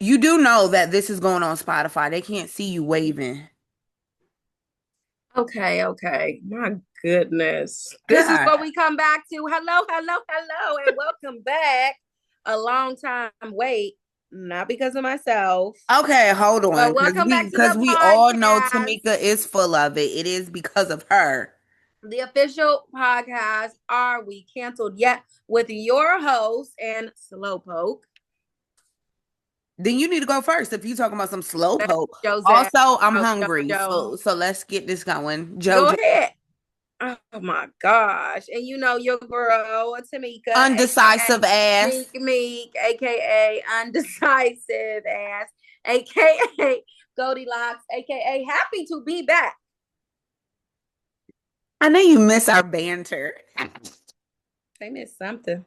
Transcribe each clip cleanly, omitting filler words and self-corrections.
You do know that this is going on Spotify. They can't see you waving. Okay, okay. My goodness. This is God. what we come back to. Hello, hello, hello, and welcome back. A long time wait, not because of myself, Okay, hold on, but welcome back to because the we all know podcast, Tamika is full of it. It is because of her. the official podcast. Are we canceled yet? With your host and Slowpoke, Then you need to go first if you talking about some slow that's poke. Josette. Also, I'm Oh, hungry, Jojo. so let's get this going. Go JoJo, ahead. Oh my gosh. And you know your girl, Tamika, aka undecisive ass. Meek, aka undecisive ass, aka Goldilocks, aka happy to be back. I know you miss our banter. They missed something.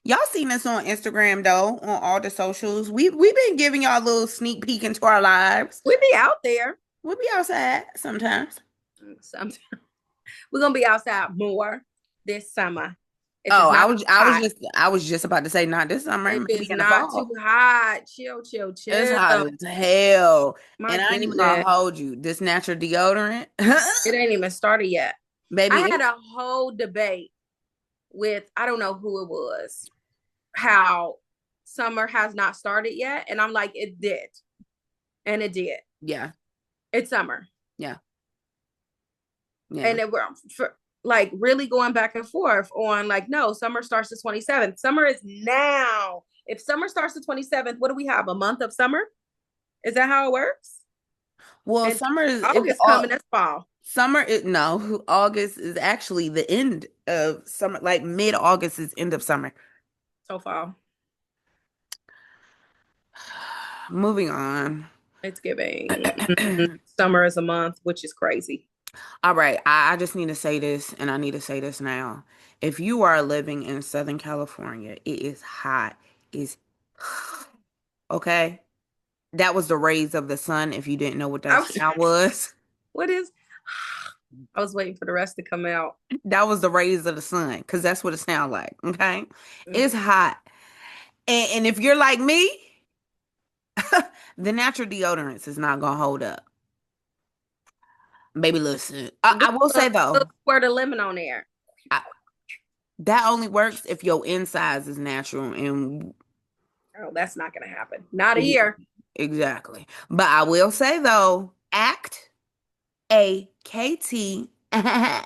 Y'all seen us on Instagram though, on all the socials. We've been giving y'all a little sneak peek into our lives. We'll be out there. We'll be outside sometimes. Sometime. We're gonna be outside more this summer. If it's Oh, not hot. I was just about to say not this summer, If maybe it's in the not too fall. hot. Chill, chill, It's chill. hot as hell. My And I ain't even gonna goodness. hold you. This natural deodorant, It ain't even started yet. I baby, had a whole debate with I don't know who it was, how summer has not started yet. And I'm like, it did. And it did. yeah, It's summer. yeah, yeah. And it, we're for, like really going back and forth on like, no, summer starts the 27th. Summer is now. If summer starts the 27th, what do we have? A month of summer? Is that how it works? Well, And summer is August all coming, that's fall. summer is no, August is actually the end of summer, like mid-August is end of summer. So fall. Moving on. It's giving summer is a month, which is crazy. All right, I just need to say this, and I need to say this now. If you are living in Southern California, it is hot. It's okay. That was the rays of the sun. If you didn't know what I that was, sound was, what is I was waiting for the rest to come out. that was the rays of the sun, because that's what it sounds like. Okay, it's hot, and if you're like me, the natural deodorants is not gonna hold up. Baby, listen. I will say though, Squirt of lemon on there. I, that only works if your insides is natural and Oh, that's not gonna happen. Not ex- here. exactly. But I will say though, AKT. I'm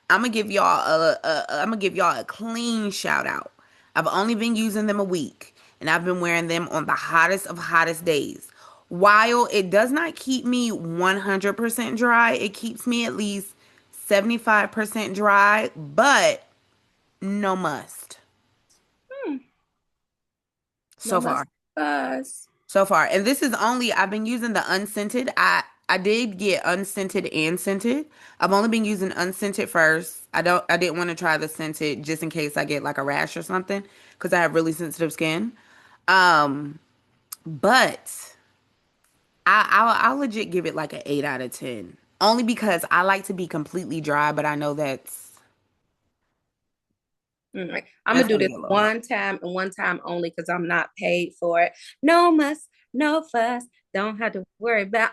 gonna give y'all I'm gonna give y'all a clean shout out. I've only been using them a week, and I've been wearing them on the hottest of hottest days. While it does not keep me 100% dry, it keeps me at least 75% dry, but no must Hmm, no so must far. buzz. So far. And this is only I've been using the unscented. I did get unscented and scented. I've only been using unscented first. I didn't want to try the scented just in case I get like a rash or something because I have really sensitive skin. Um, but I'll legit give it like an 8 out of 10. Only because I like to be completely dry, but I know Right. I'm gonna that's do gonna this be a little much. one time and one time only because I'm not paid for it. No muss, no fuss. Don't have to worry about.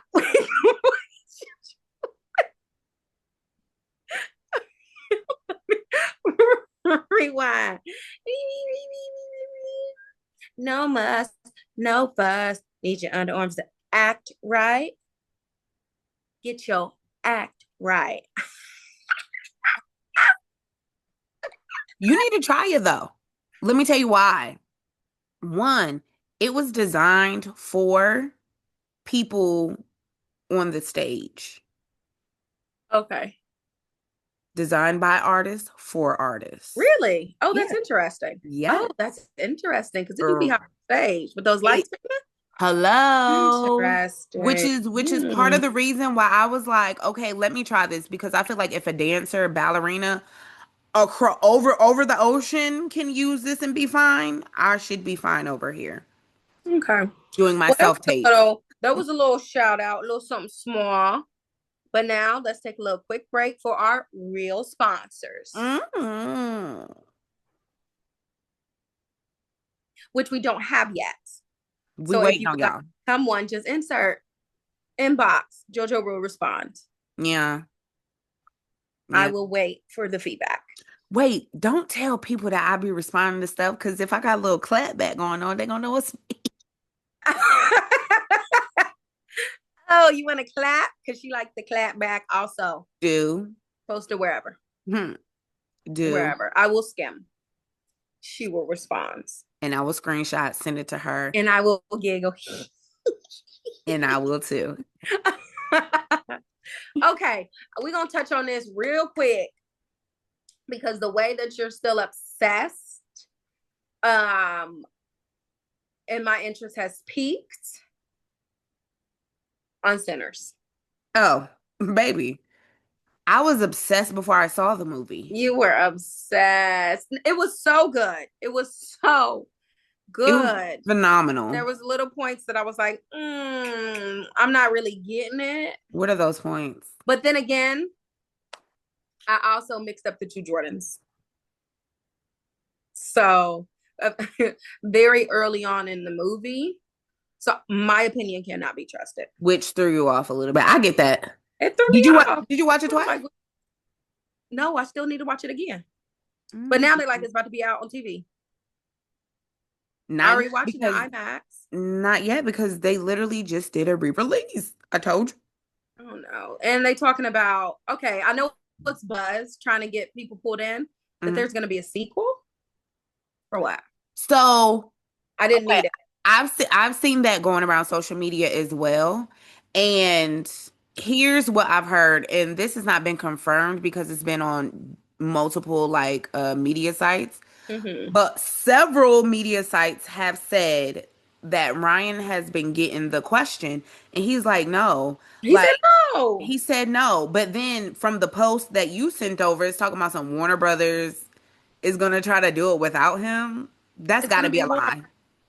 Rewind. No muss, no fuss. Need your underarms to act right. Get your act right. You need to try it though. Let me tell you why. One, it was designed for people on the stage. Okay. Designed by artists for artists. Really? Oh, that's Yeah. interesting. Yeah. Oh, that's interesting because it do be hard on stage with those It, lights. hello. Interesting. Which is part Hmm. of the reason why I was like, okay, let me try this because I feel like if a dancer, ballerina, over the ocean can use this and be fine, I should be fine over here Okay. doing my Well, self tape. that was a little shout out, a little something small. But now let's take a little quick break for our real sponsors, Mm. which we don't have yet. We So if waiting you on would like y'all. to come one, just insert inbox. JoJo will respond. Yeah. I Yeah. will wait for the feedback. Wait, don't tell people that I be responding to stuff because if I got a little clap back going on, they gonna know it's me. Oh, you want to clap? Because she likes the clap back also. Do. Post it wherever. Hmm. Do. Wherever. I will skim. She will respond. And I will screenshot, send it to her, And I will giggle. and I will too. Okay. We're going to touch on this real quick because the way that you're still obsessed, um, and my interest has peaked on Sinners. Oh, baby. I was obsessed before I saw the movie. You were obsessed. It was so good. It was so It was good. There phenomenal. was little points that I was like, I'm not really getting it. What are those points? But then again, I also mixed up the two Jordans. So very early on in the movie. So my opinion cannot be trusted. Which threw you off a little bit. I get that. It threw Did me you watch? off. Did you watch it I was twice? like, no, I still need to watch it again. But Mm. now they're like, it's about to be out on TV. I Not already yet watching the because IMAX. not yet because they literally just did a re-release. I told you. Oh no. And they talking about, okay, I know what's buzz trying to get people pulled in, that Mhm. there's gonna be a sequel for what? So I didn't okay, need it. I've seen that going around social media as well. And here's what I've heard, and this has not been confirmed because it's been on multiple like media sites, Mm-hmm. but several media sites have said that Ryan has been getting the question and he's like, no. He Like said no. he said no. But then from the post that you sent over, it's talking about some Warner Brothers is gonna try to do it without him. That's It's gotta gonna be be a horrible. lie.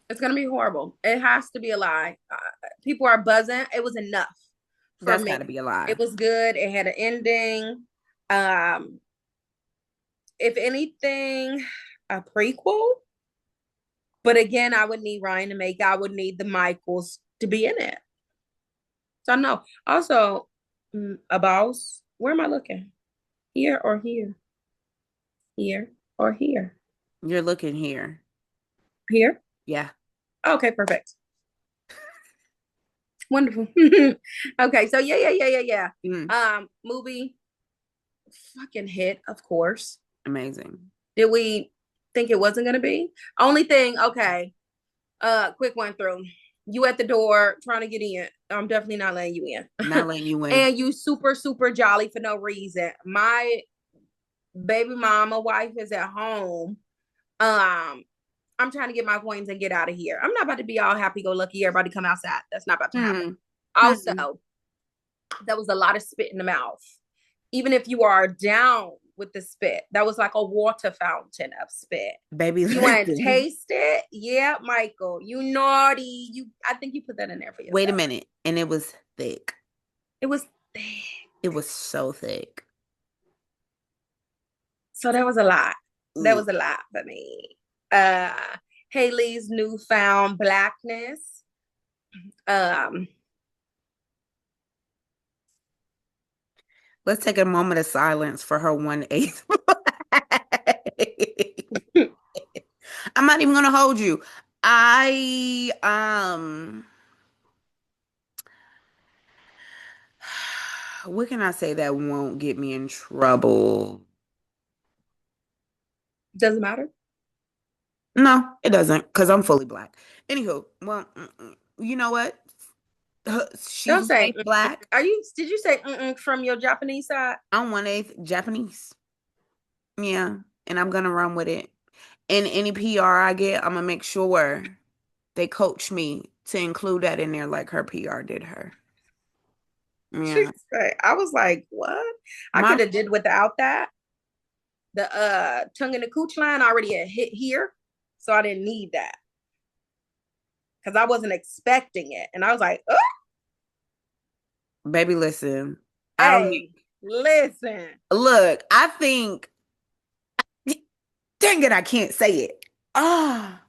It's gonna be horrible. It has to be a lie. People are buzzing. It was enough for That's me. gotta be a lie. It was good. It had an ending. Um, if anything, a prequel. But again, I would need Ryan to make. I would need the Michaels to be in it. So I know. Also, a boss. Where am I looking? Here or here? Here or here? You're looking here. Here. Yeah. Okay, perfect. Wonderful. Okay, so yeah. Mm, Movie fucking hit, of course. amazing. Did we think it wasn't gonna be? Only thing, okay. Quick one through. You at the door trying to get in. I'm definitely not letting you Not in. letting you win. And you super jolly for no reason. My baby mama wife is at home. Um, I'm trying to get my coins and get out of here. I'm not about to be all happy go lucky. Everybody come outside. That's not about to happen. Hmm. Hmm. Also, that was a lot of spit in the mouth. Even if you are down with the spit, that was like a water fountain of spit. Baby, You want to listen. taste it? Yeah, Michael, you naughty. I think you put that in there for Wait a yourself. minute. And it was thick. It was thick. It was so thick. So that was a lot. That Ooh. was a lot for me. Uh Haley's newfound blackness. Um, Let's take a moment of silence for her 1/8. I'm not even gonna hold you. I what can I say that won't get me in trouble? doesn't matter. No, it doesn't, because I'm fully black. Anywho, well, you know what? She's Don't one say eighth black. are you did you say from your Japanese side? I'm 1/8 Japanese. Yeah, and I'm gonna run with it. And any PR I get, I'm gonna make sure they coach me to include that in there like her PR did her. She Yeah. said, I was like, what? I My could have did without that. The tongue in the cooch line already had hit here, so I didn't need that because I wasn't expecting it, and I was like, oh, baby, listen. I don't hey, listen. look, I think dang it, I can't say it. Ah,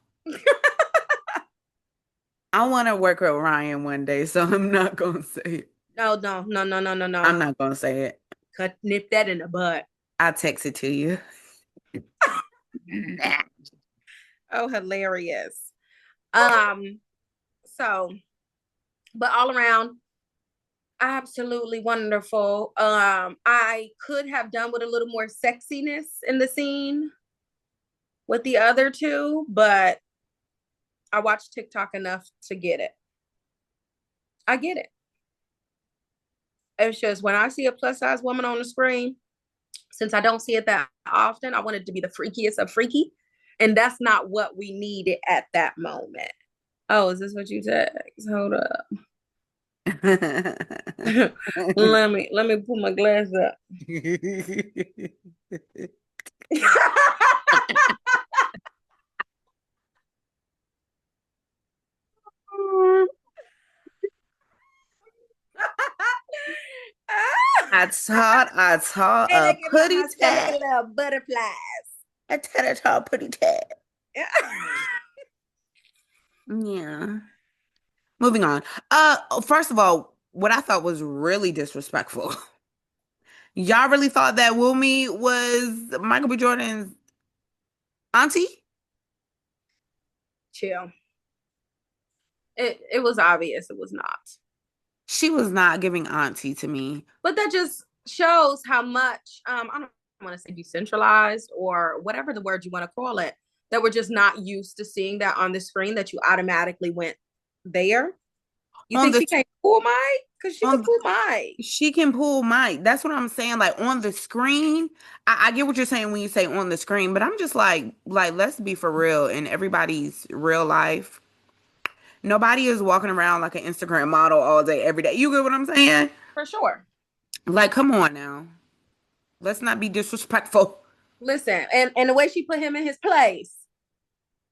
I want to work with Ryan one day, so I'm not gonna say it. No, no, no, no, no, no, I'm no. not gonna say it. Cut nip that in the bud. I'll text it to you. Oh, hilarious. Um, so but all around, absolutely wonderful. I could have done with a little more sexiness in the scene with the other two, but I watched TikTok enough to get it. I get it. It's just when I see a plus size woman on the screen, since I don't see it that often, I want it to be the freakiest of freaky. And that's not what we needed at that moment. Oh, is this what you text? Hold up. let me put my glass up. I taught And a look at putty my stomach, a tat. little butterflies. I taught a putty tat. Yeah. Moving on. First of all, what I thought was really disrespectful. Y'all really thought that Wilmy was Michael B. Jordan's auntie? Chill. It was obvious it was not. She was not giving auntie to me. But that just shows how much I don't want to say decentralized or whatever the word you want to call it, that we're just not used to seeing that on the screen, that you automatically went there. You On think the she can't pull Mike? Because she could on pull Mike. She can pull Mike. That's what I'm saying. Like on the screen, I get what you're saying when you say on the screen, but I'm just like, let's be for real. In everybody's real life, nobody is walking around like an Instagram model all day, every day. You get what I'm saying? For sure. Like, come on now. Let's not be disrespectful. Listen, and the way she put him in his place,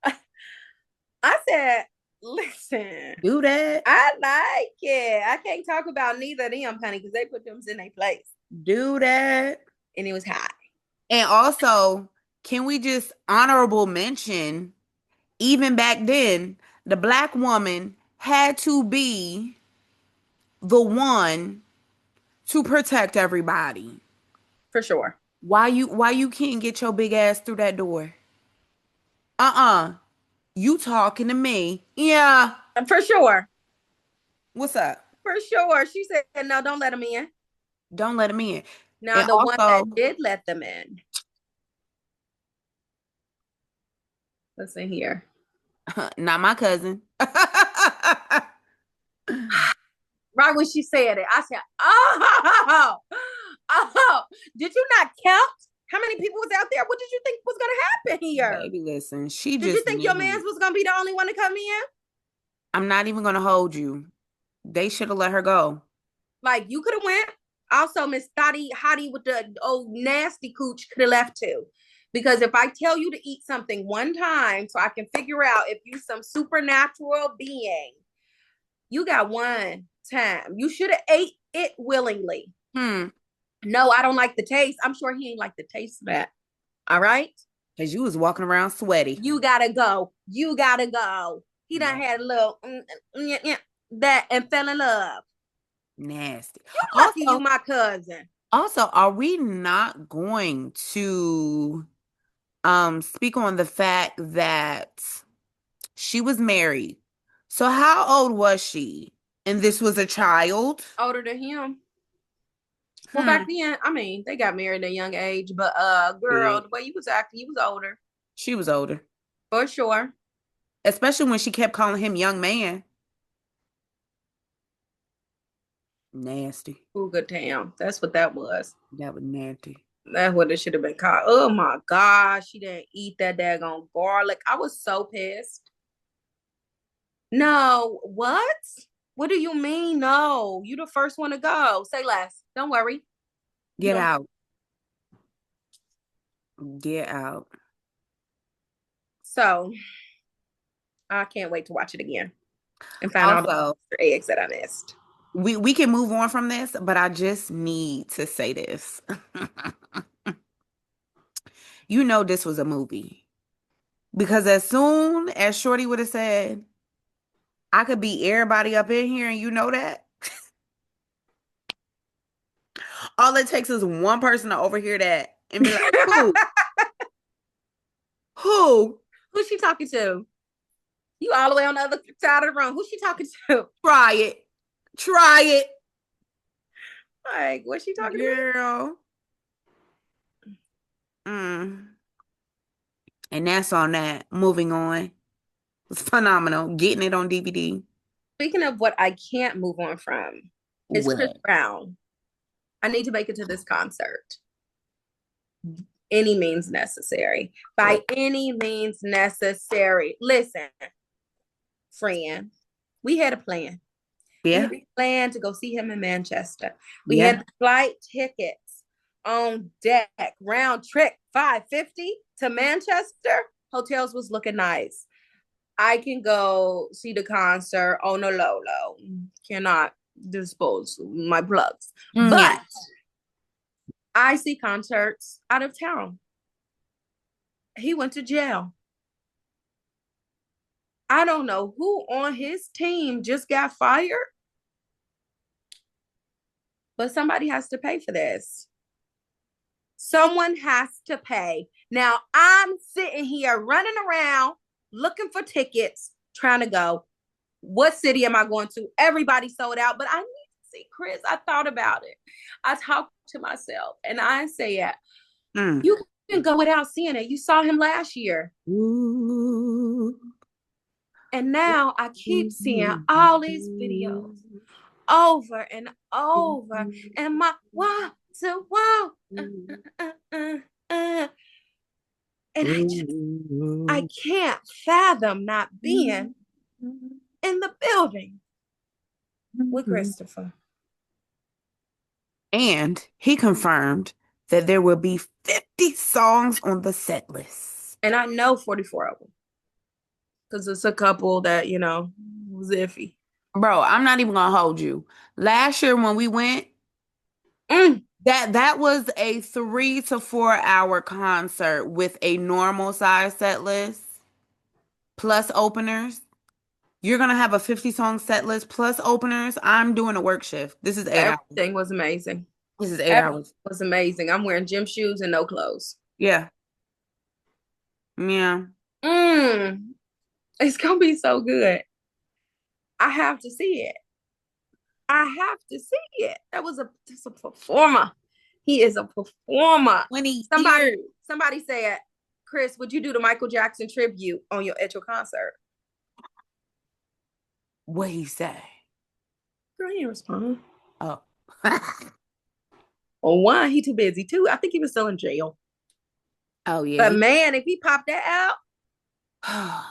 I said, listen, Do that. I like it. I can't talk about neither of them, honey, because they put them in their place. Do that. And it was hot. And also, can we just honorable mention, even back then, the black woman had to be the one to protect everybody. For sure. Why you can't get your big ass through that door? Uh-uh. You talking to me. Yeah. For sure. What's up? For sure. She said, no, don't let them in. Don't let him in. Now, And the one that also, did let them in, listen here. not my cousin. Right when she said it, I said, oh, oh, did you not count how many people was out there? What did you think was going to happen here? Baby, listen, she Did you just think your knew. man's was going to be the only one to come in? I'm not even gonna hold you. They should have let her go. Like, you could have went. Also, Miss Hottie with the old nasty cooch could have left too. Because if I tell you to eat something one time so I can figure out if you some supernatural being, you got one time. You should have ate it willingly. Hmm. No, I don't like the taste. I'm sure he ain't like the taste of that. All right. Because you was walking around sweaty. You gotta go. You gotta go. He done Yeah. had a little that and fell in love. Nasty. You lucky you Also, my cousin. are we not going to speak on the fact that she was married? So how old was she? And this was a child? Older than him. Well, back Hmm. then, I mean, they got married at a young age, but girl, Yeah. the way you was acting, you was older. She was older. For sure. Especially when she kept calling him young man. Nasty. Ooh, good damn. That's what that was. That was nasty. That's what it should have been called. Oh my gosh, she didn't eat that daggone garlic. I was so pissed. No, what? What do you mean? No, you the first one to go. Say less. Don't worry. Get Don't. out. Get out. So I can't wait to watch it again and find all the Also, Easter eggs that I missed. we can move on from this, but I just need to say this. You know this was a movie. Because as soon as Shorty would have said, I could beat everybody up in here, and you know that. All it takes is one person to overhear that and be like, "Who? Who? Who's she talking to? You all the way on the other side of the room. Who's she talking to? Try it. Try it, Like, what's she talking to me? girl." Mm. And that's on that. Moving on. It's phenomenal. Getting it on DVD. Speaking of what I can't move on from, is Chris What? Brown. I need to make it to this concert. Any means necessary. By any means necessary. Listen, friend, we had a plan. We Yeah. had a plan to go see him in Manchester. We had Yeah. the flight tickets on deck, round trip, 550 to Manchester. Hotels was looking nice. I can go see the concert on the low low. Cannot dispose my plugs. Yeah. But I see concerts out of town. He went to jail. I don't know who on his team just got fired, but somebody has to pay for this. Someone has to pay. Now I'm sitting here running around looking for tickets, trying to go. What city am I going to? Everybody sold out, but I need to see Chris. I thought about it. I talked to myself and I said, Mm. you can go without seeing it. You saw him last year. Ooh. And now I keep seeing all these videos over and over. And my wow to wow. And I can't fathom not being in the building with Christopher. And he confirmed that there will be 50 songs on the set list. And I know 44 of them. Because it's a couple that, was iffy. Bro, I'm not even gonna hold you. Last year when we went, Mm. that was a 3 to 4 hour concert with a normal size set list plus openers. You're gonna have a 50 song set list plus openers. I'm doing a work shift. This is 8 hours. Everything was amazing. This is eight Everything hours. was amazing. I'm wearing gym shoes and no clothes. Yeah. Yeah. Mm. It's going to be so good. I have to see it. I have to see it. That's a performer. He is a performer. 20 Somebody years. somebody said, Chris, would you do the Michael Jackson tribute at your concert? What he say? Girl, he didn't respond. Oh. Well, one, he too busy. Two, I think he was still in jail. Oh yeah. But man, if he popped that out,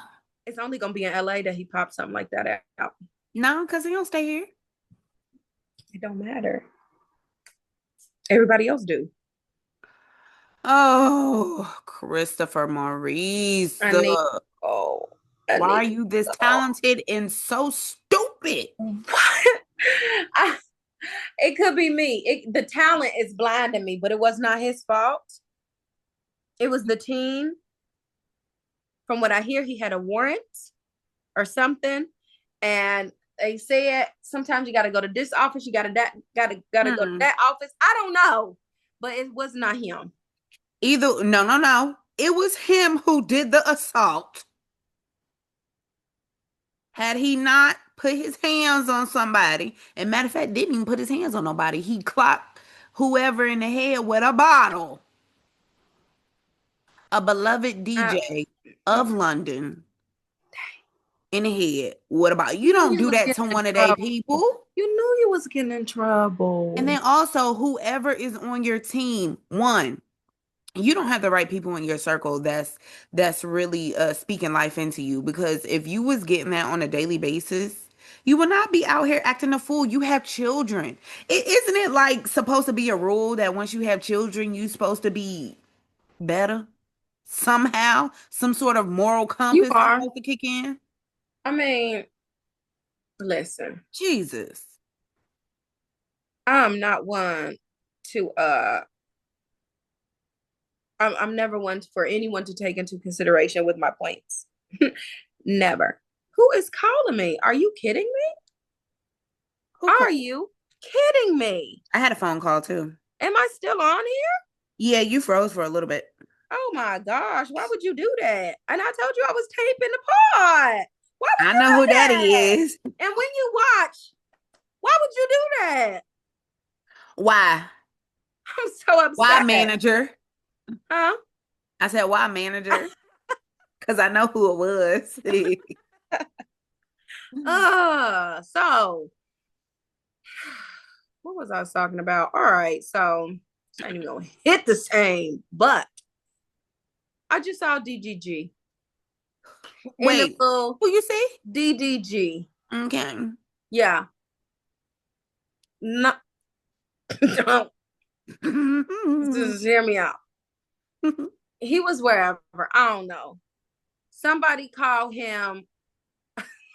it's only gonna be in LA that he popped something like that out. No, because he don't stay here. It don't matter. Everybody else do. Oh, Christopher Maurice. I need oh I Why are need you this talented and so stupid? what? It could be me. The talent is blinding me, but it was not his fault. It was the team. From what I hear, he had a warrant or something, and they said sometimes you got to go to this office, you got to go to that office. I don't know, but it was not him. Either no. It was him who did the assault. Had he not put his hands on somebody, and matter of fact, didn't even put his hands on nobody. He clocked whoever in the head with a bottle. A beloved DJ of London in the head. What about you? Don't do that to one of their people. You knew you was getting in trouble. And then also, whoever is on your team, one, you don't have the right people in your circle that's really speaking life into you. Because if you was getting that on a daily basis, you will not be out here acting a fool. You have children. Isn't it like supposed to be a rule that once you have children, you supposed to be better? Somehow, some sort of moral You compass is are. supposed to kick in. I mean, listen. Jesus. I'm not one to I'm never one for anyone to take into consideration with my points. Never. Who is calling me? Are you kidding me? Who Are called? you kidding me? I had a phone call too. Am I still on here? Yeah, you froze for a little bit. Oh my gosh, why would you do that? And I told you I was taping the pod. Why would I you know who do daddy that? is. And when you watch, why would you do that? Why? I'm so Why upset. manager? Huh? I said, why manager? Because I know who it was. So what was I talking about? All right, so it's not even gonna hit the same, but I just saw DGG in the Wait, full who you see? DDG. Okay. Yeah. No, don't just hear me out. He was wherever. I don't know. Somebody called him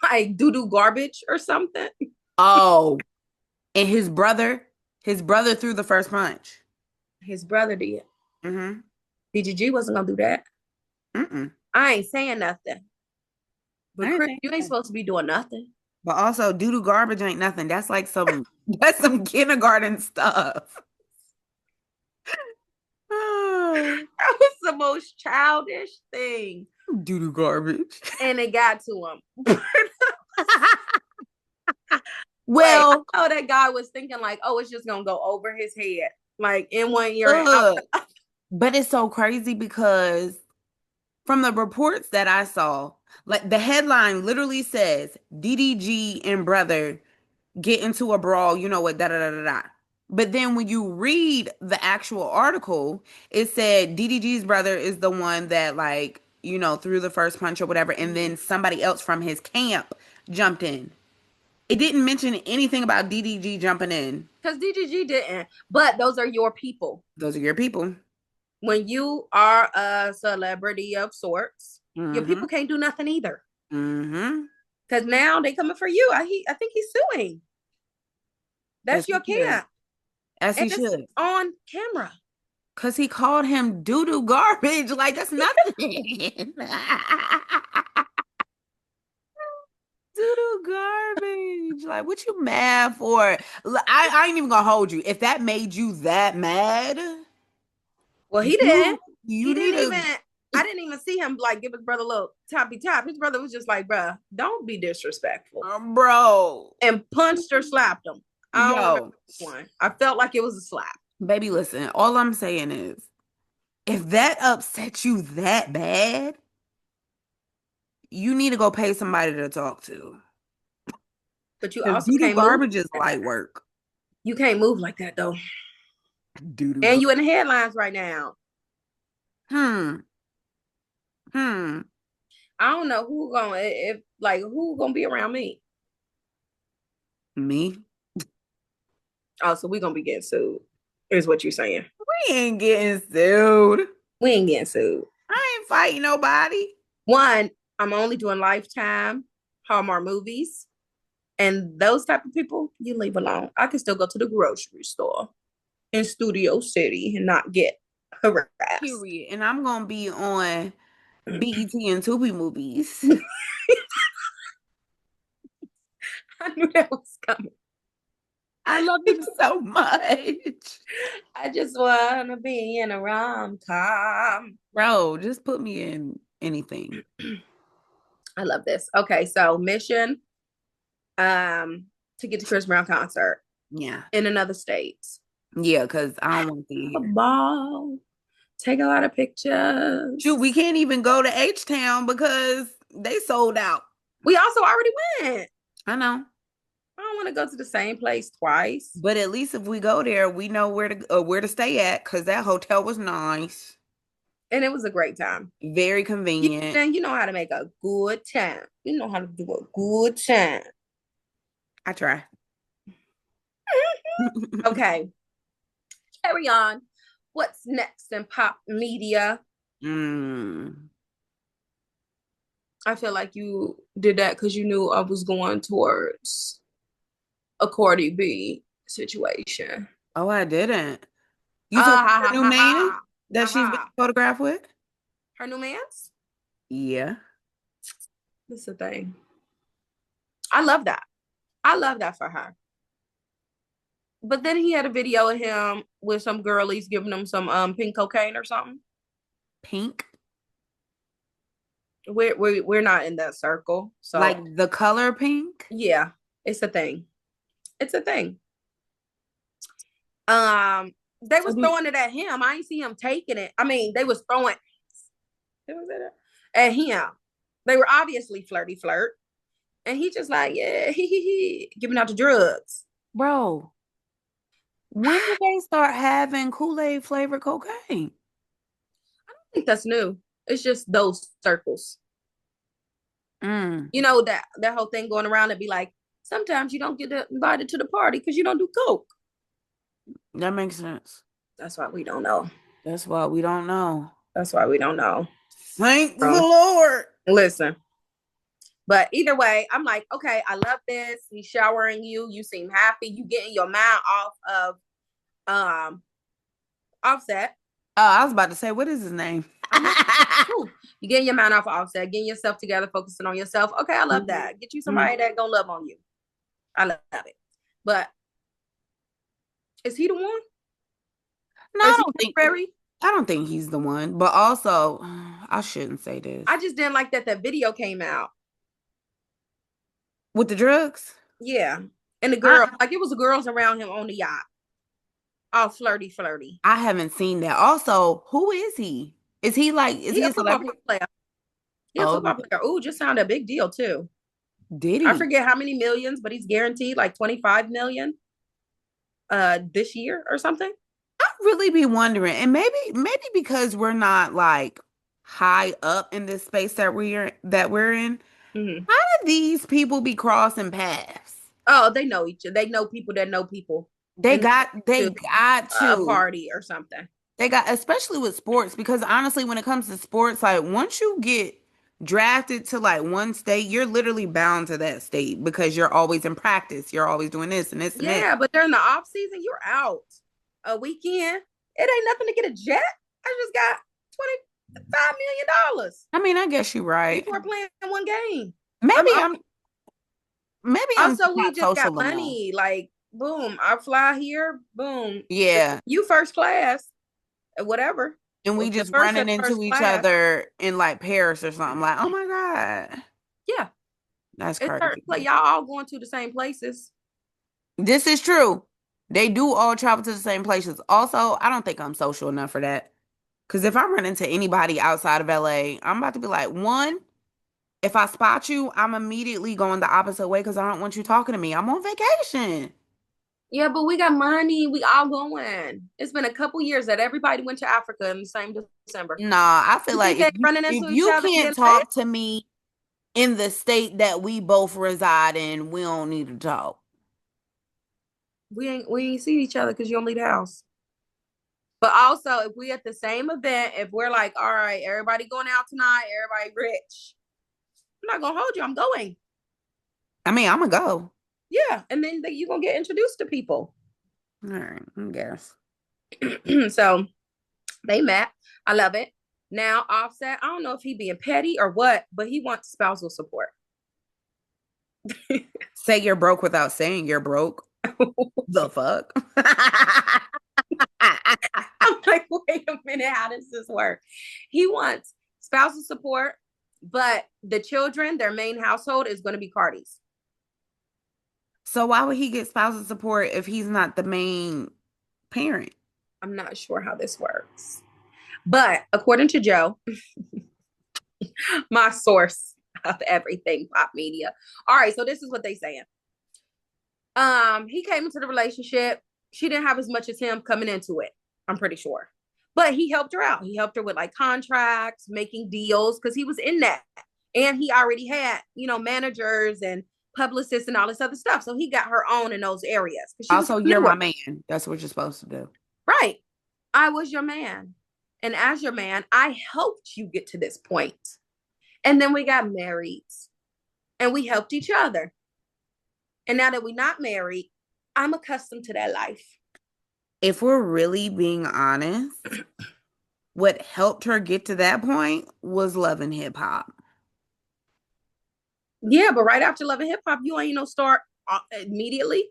like doo doo garbage or something. Oh, and his brother threw the first punch. His brother did. Mm-hmm. DGG wasn't gonna do that. Mm-mm. I ain't saying nothing. But I ain't Chris, saying you ain't that. supposed to be doing nothing. But also, doo-doo garbage ain't nothing. That's some kindergarten stuff. Oh, That was the most childish thing. doo-doo garbage. And it got to him. Like, Well, I know that guy was thinking, like, oh, it's just gonna go over his head, like in one ear and out. look, but it's so crazy because from the reports that I saw, like the headline literally says DDG and brother get into a brawl, you know what, da da da da da. But then when you read the actual article, it said DDG's brother is the one that like, threw the first punch or whatever, and then somebody else from his camp jumped in. It didn't mention anything about DDG jumping in. Because DGG didn't. But those are your people. Those are your people. When you are a celebrity of sorts, your Mm-hmm. people can't do nothing either. Mm-hmm. Because now they coming for you. I think he's suing. As That's he your should. camp. As And he it's should. on camera. Cause he called him doo-doo garbage. Like that's nothing. Doo-doo garbage. Like what you mad for? I ain't even gonna hold you. If that made you that mad, Well, he you didn't. you He need didn't even. to, I didn't even see him like give his brother a little tappy tap. His brother was just like, "Bruh, don't be disrespectful," bro. and punched or slapped him. I don't remember Yo, which one. I felt like it was a slap. baby, listen. All I'm saying is, if that upsets you that bad, you need to go pay somebody to talk to. But you Because also doo-doo can't move garbage is like that. light work. You can't move like that though. Doo-doo And you in garbage. the headlines right now. Hmm. Hmm. I don't know who gonna if like who gonna be around me. Me? Oh, so we gonna be getting sued. Is what you're saying. We ain't getting sued. We ain't getting sued. I ain't fighting nobody. One, I'm only doing Lifetime, Hallmark movies, and those type of people you leave alone. I can still go to the grocery store in Studio City and not get harassed. Period. And I'm gonna be on BET and Tubi movies. I knew that was coming. I love them so much. I just wanna be in a rom-com. Bro, just put me in anything. I love this. Okay, so mission to get to Chris Brown concert Yeah. in another state. Yeah, because I don't want to see A here. ball. Take a lot of Shoot, pictures. we can't even go to H Town because they sold out. We also already went. I know. I don't want to go to the same place twice. But at least if we go there, we know where to stay at because that hotel was nice, And it was a great time. very convenient. You know how to make a good time. You know how to do a good time. I try. Okay, carry on. What's next in pop media? Mm. I feel like you did that because you knew I was going towards a Cardi B situation. Oh, I didn't. You talking Ah about ha her ha new ha man ha that ha she's been ha. photographed with? Her new man's? Yeah. This is the thing. I love that. I love that for her. But then he had a video of him with some girlies giving him some pink cocaine or something. Pink, We're not in that circle, like so the color pink. yeah, it's a thing. It's a thing. Um, they So was do throwing it at him. I ain't see him taking it. I mean, they was throwing it was at him. They were obviously flirt, and he just like yeah, giving out the drugs. bro, when did they start having Kool-Aid flavored cocaine? I think that's new. It's just those circles. Mm, You know that whole thing going around and be like, sometimes you don't get invited to the party because you don't do coke. that makes sense. That's why we don't know. That's why we don't know. That's why we don't know. Thank the So Lord. listen. But either way, I'm like, okay, I love this. He's showering you. You seem happy. You getting your mind off of Offset. Oh, I was about to say, what is his name? I know. Ooh, you getting your mind off of Offset, getting yourself together, focusing on yourself. Okay, I love Mhm. that. Get you Mhm. somebody that gonna love on you. I love it. But is he the one? No, Is he temporary? I don't think he's the one. But also, I shouldn't say this. I just didn't like that video came out. With the drugs? Yeah. And the I girl, like it was the girls around him on the yacht. All flirty, flirty. I haven't seen that. Also, who is he? Is He he a a football celebrity? player. He a Oh, football player. Ooh, just sounded a big deal too. I Diddy. forget how many millions, but he's guaranteed like 25 million this year or something. I really be wondering, and maybe because we're not like high up in this space that we're in, Mm-hmm. how do these people be crossing paths? Oh, they know each other. They know people that know people They and got to they got a to. party or something. They got, especially with sports, because honestly, when it comes to sports, like once you get drafted to like one state, you're literally bound to that state because you're always in practice. You're always doing this and this and this. Yeah, but during the off season, you're out. A weekend, it ain't nothing to get a jet. I just got $25 million I mean, I guess you're right. before playing one game. I'm Maybe I'm maybe I'm just also we not just got social enough. money. Like, boom, I fly here, boom. Yeah. You first class, whatever. And we Well, the just first or running the into first each class. other in like Paris or something. Like, oh my God. Yeah, That's it's hard. crazy. Like y'all all going to the same places. This is true. They do all travel to the same places. Also, I don't think I'm social enough for that. Because if I run into anybody outside of LA, I'm about to be like, one, if I spot you, I'm immediately going the opposite way because I don't want you talking to me. I'm on vacation. Yeah, but we got money. We all going. It's been a couple years that everybody went to Africa in the same December. Nah, I feel You like think they running if into each you other can't getting lit? talk to me in the state that we both reside in, we don't need to talk. We ain't see each other because you don't leave the house. But also, if we at the same event, if we're like, all right, everybody going out tonight, everybody rich, I'm not gonna hold you. I'm going. I mean, I'm gonna go. Yeah, and then you're gonna get introduced to people. All right, I guess. So they met. I love it. Now Offset, I don't know if he being petty or what, but he wants spousal support. Say you're broke without saying you're broke. The fuck? I'm like, wait a minute, how does this work? He wants spousal support, but the children, their main household is going to be Cardi's. So why would he get spousal support if he's not the main parent? I'm not sure how this works. But according to Joe, my source of everything pop media. All right, so this is what they saying. He came into the relationship. She didn't have as much as him coming into it. I'm pretty sure. But he helped her out. He helped her with like contracts, making deals, because he was in that. And he already had, managers and publicists and all this other stuff. So he got her on in those areas because she was Also, you're my newer. man. That's what you're supposed to do. Right. I was your man. And as your man, I helped you get to this point. And then we got married and we helped each other. And now that we're not married, I'm accustomed to that life. If we're really being honest, what helped her get to that point was love and hip hop. Yeah, but right after Love and Hip Hop, you ain't no star immediately.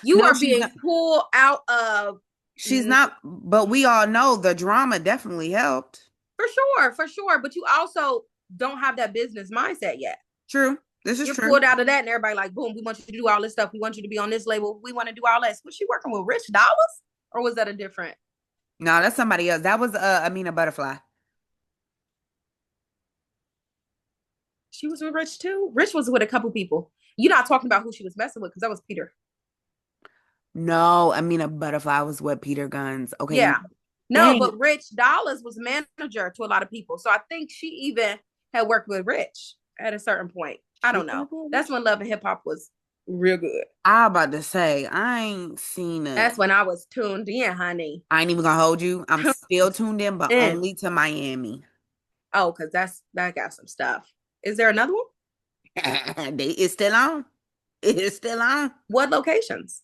You No, are she's being not. pulled out of She's not. But we all know the drama definitely helped. for sure, for sure. But you also don't have that business mindset yet. True. This is You're true. pulled out of that, and everybody like, boom, we want you to do all this stuff. We want you to be on this label. We want to do all this. Was she working with Rich Dollars, or was that a different? No, that's somebody else. That was Amina Butterfly. She was with Rich too. Rich was with a couple people. You're not talking about who she was messing with because that was Peter. No, Amina Butterfly was with Peter Guns. Okay. Yeah. No, Dang. but Rich Dollars was manager to a lot of people. So I think she even had worked with Rich at a certain point. I She don't know. worked with That's Rich. when Love and Hip Hop was real good. I about to say, I ain't seen it. That's when I was tuned in, honey. I ain't even gonna hold you. I'm still Tuned tuned in, but in. only to Miami. Oh, because that got some stuff. Is there another one? It's still on. It's still on. What locations?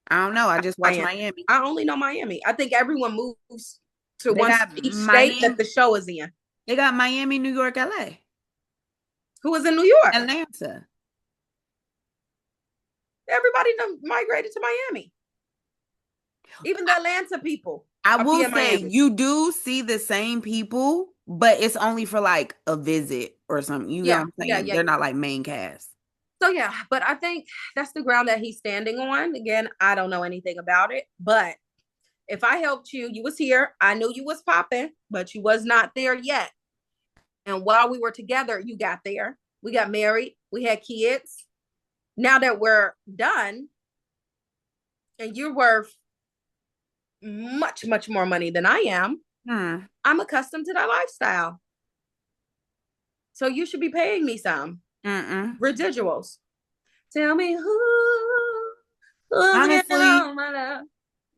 I don't know. I just watch Miami. Miami. I only know Miami. I think everyone moves to They one got each state that Miami. the show is in. They got Miami, New York, LA, Who was in New York? Atlanta. Everybody migrated to Miami. Even the Atlanta people I are will being say Miami. you do see the same people, but it's only for like a visit or something. You know what Yeah, I'm yeah, saying? yeah. They're not like main cast. So yeah, but I think that's the ground that he's standing on. Again, I don't know anything about it, but if I helped you, you was here. I knew you was popping, but you was not there yet. And while we were together, you got there. We got married. We had kids. Now that we're done, and you're worth much, much more money than I am, Hmm. I'm accustomed to that lifestyle. So you should be paying me some Mm-mm. residuals. Tell me who's getting Honestly, all my love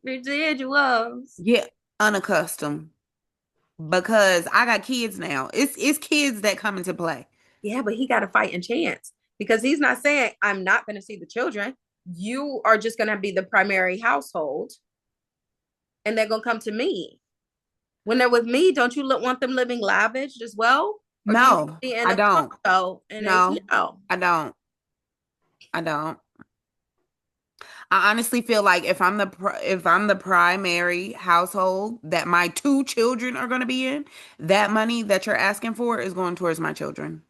residuals. get unaccustomed because I got kids now. It's kids that come into play. Yeah, but he got a fighting chance because he's not saying I'm not going to see the children. You are just going to be the primary household, and they're going to come to me. When they're with me, don't you want them living lavish as well, or do you want to No, be in I a don't. condo and a No, I don't. I don't. I honestly feel like if I'm the primary household that my two children are going to be in, that money that you're asking for is going towards my children.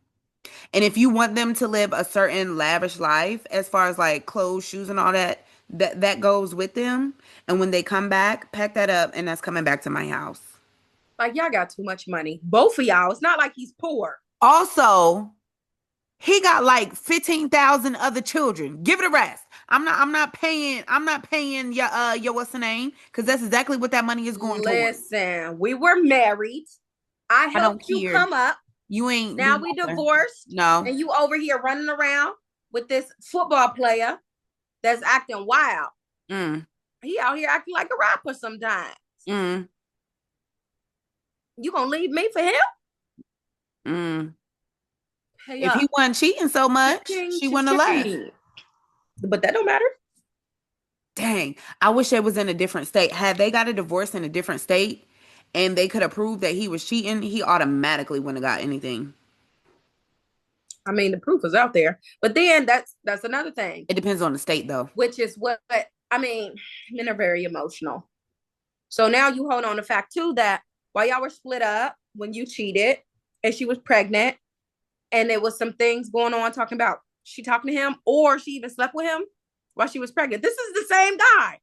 And if you want them to live a certain lavish life, as far as like clothes, shoes, and all that, that goes with them. And when they come back, pack that up, and that's coming back to my house. like y'all got too much money, both of y'all. It's not like he's poor. Also, he got like 15,000 other children. Give it a rest. I'm not paying your what's the name? Because that's exactly what that money is going towards. Listen, we were married. I I don't helped you care. come up. You ain't do Now we nothing. divorced, No. and you over here running around with this football player that's acting wild. Mm. He out here acting like a rapper sometimes. Mm. You gonna leave me for him? Mm. Pay If he up. wasn't cheating so much, Cha-ching, she wouldn't have left. cha-ching. But that don't matter. Dang. I wish they was in a different state. Had they got a divorce in a different state and they could have proved that he was cheating, he automatically wouldn't have got anything. I mean, the proof is out there. But then that's another thing, It depends on the state though. which is what I mean. Men are very emotional. So now you hold on the fact too that while y'all were split up when you cheated and she was pregnant and there was some things going on talking about she talking to him or she even slept with him while she was pregnant. This is the same guy.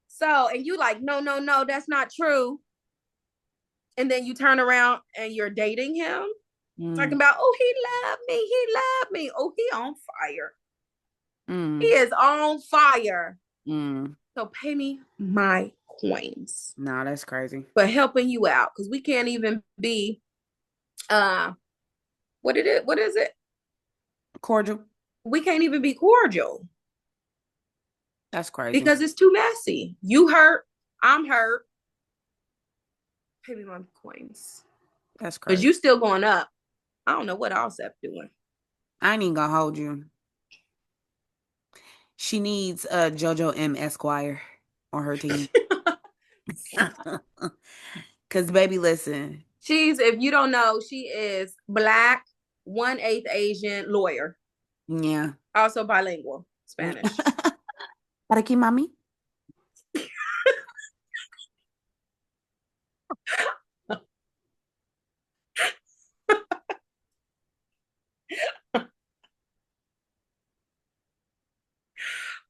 So, and you like, no, no, no, that's not true. And then you turn around and you're dating him, talking Mm. about, oh, he loved me. He loved me. Oh, he on fire. He Mm. is on fire. Mm. So pay me my coins Nah, that's crazy. for helping you out. Because we can't even be uh what is it? Cordial. We can't even be cordial That's crazy. because it's too messy. You hurt, I'm hurt. Pay me my coins. That's Because crazy. you still going up. I don't know what Offset doing. I ain't even gonna hold you. She needs JoJo M. Esquire on her team. Cause baby, listen. She's, if you don't know, she is black, 1/8 Asian, lawyer, Yeah. also bilingual, Spanish. Para aquí, mami.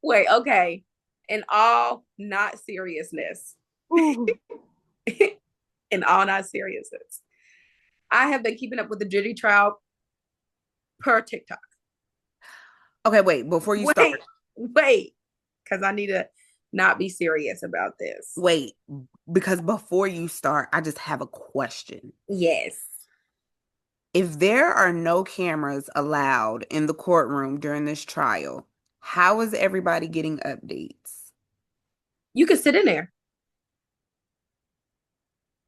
Wait, okay. In all not seriousness, Ooh. in all not seriousness, I have been keeping up with the Diddy trial per TikTok. Okay, wait, before you start, Wait, because I need to not be serious about this. wait, because before you start, I just have a question. Yes. If there are no cameras allowed in the courtroom during this trial, how is everybody getting updates? You can sit in there.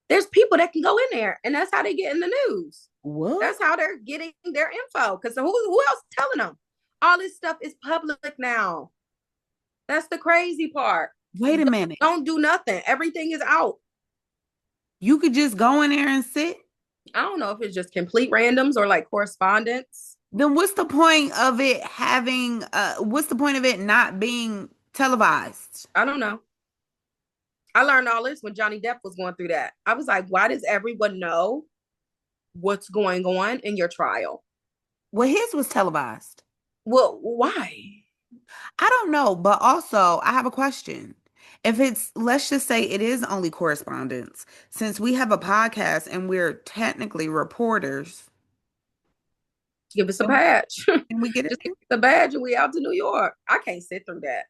There's people that can go in there, and that's how they get in the news. What? That's how they're getting their info. Because who else is telling them? All this stuff is public now. That's the crazy part. Wait a minute. Don't do nothing. Everything is out. You could just go in there and sit? I don't know if it's just complete randoms or like correspondence. Then what's the point of it having what's the point of it not being televised? I don't know. I learned all this when Johnny Depp was going through that. I was like, why does everyone know what's going on in your trial? Well, his was televised. Well, why? I don't know, but also I have a question. If it's, let's just say it is only correspondence, since we have a podcast and we're technically reporters, Give us a can badge. can we get it Just there? give us a badge and we out to New York. I can't sit through that.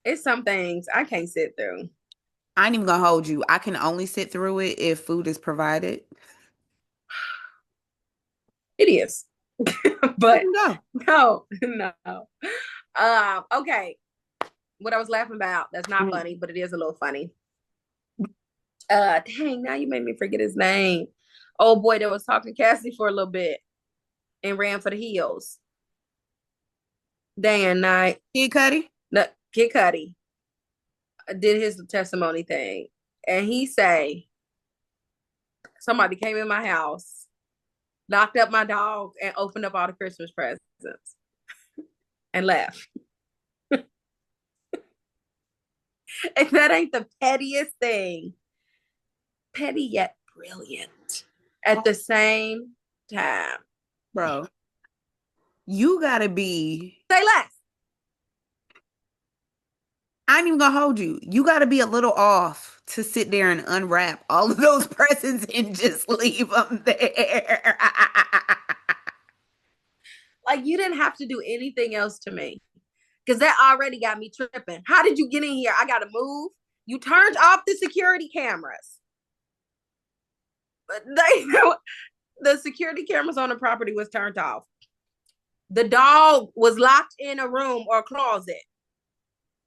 It's some things I can't sit through. I ain't even gonna hold you. I can only sit through it if food is provided. It is. We But can go. no, no. Okay. What I was laughing about, that's not Mhm. funny, but it is a little funny. Dang, now you made me forget his name. Old boy that was talking to Cassie for a little bit and ran for the hills. Day and night. Kid Cudi? No, Kid Cudi did his testimony thing. And he say, somebody came in my house, knocked up my dog, and opened up all the Christmas presents and left. If that ain't the pettiest thing, petty yet brilliant at the same time. Bro, you gotta be, Say less. I ain't even gonna hold you. You gotta be a little off to sit there and unwrap all of those presents and just leave them there. Like you didn't have to do anything else to me. Because that already got me tripping. How did you get in here? I gotta move. You turned off the security cameras. But the security cameras on the property was turned off. The dog was locked in a room or a closet.